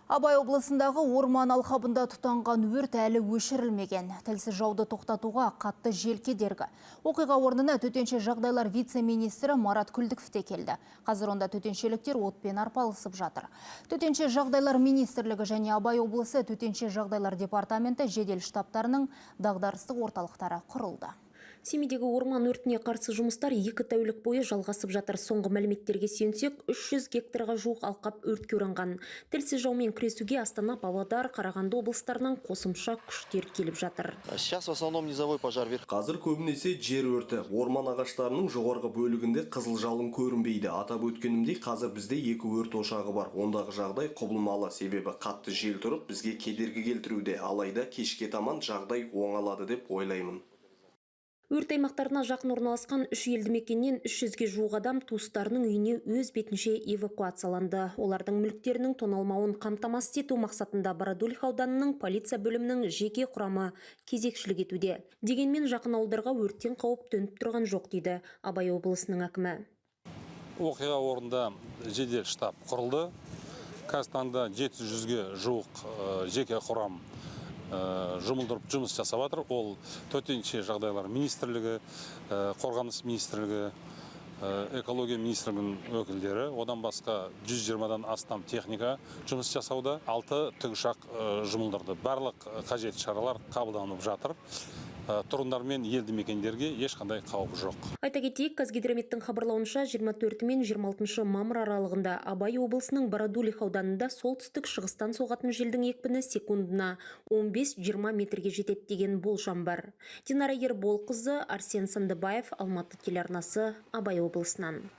Абай облысындағы орман алқабында тұтанған өрт әлі өшірілмеген. Тілсіз жауды тоқтатуға қатты жел кедергі. Оқиға орнына төтенше жағдайлар вице-министрі Марат Күлдіков те келді. Қазір онда төтеншеліктер отпен арпалысып жатыр. Төтенше жағдайлар министрлігі және Абай облысы төтенше жағдайлар департаменті жедел штабтарының дағдарыстық орталықтары құрылды. Семейдегі орман өртіне қарсы жұмыстар 2 тәулік бойы жалғасып жатыр. Соңғы мәліметтерге сүйенсек, 300 гектарға жуық алқап өртке оранған. Тілсіз жаумен күресуге Астана, Павлодар, Қарағанды облыстарынан қосымша күштер келіп жатыр. Сейчас в основном низовой пожар. Қазір көбінесе жер өрті. Орман ағаштарының жоғарғы бөлігінде қызыл жалын көрінбейді. Атап өткенімдей, қазір бізде 2 өрт ошағы бар. Ондағы жағдай құбылмалы, себебі қатты жел тұрып бізге кедергі келтіруде. Алайда кешке таман жағдай оңалады деп ойлаймын. Өрт аймақтарына жақын орналасқан 3 елді мекеннен 300-ге жуық адам туыстарының үйіне өз бетінше эвакуацияланды. Олардың мүліктерінің тоналмауын қамтамасыз ету мақсатында Бородулиха ауданының полиция бөлімінің жеке құрамы кезекшілік етуде. Дегенмен жақын ауылдарға өрттен қауіп төніп тұрған жоқ дейді Абай облысының әкімі. Оқиға орнында жедел штаб құрылды. Қазіргі таңда 700-ге жуық жеке құрам жұмылдырып жұмыс жасап жатыр. Ол төтенше жағдайлар министрлігі, қорғаныс министрлігі, экология министрлігінің өкілдері, одан басқа 120-дан астам техника жұмыс жасауда. 6 тікұшақ жұмылдырды. Барлық қажет шаралар қабылданып жатыр. Тұрғындар мен елді мекендерге ешқандай қауіп жоқ. Айта кетейік, Қазгидрометтің хабарлауынша 24 мен 26 мамыр аралығында Абай облысының Бородулиха ауданында солтүстік шығыстан соғатын желдің екпіні секундына 15-20 метрге жетеді деген болжам бар. Динара Ерболқызы, Арсен Сандыбаев, Алматы телеарнасы, Абай облысынан.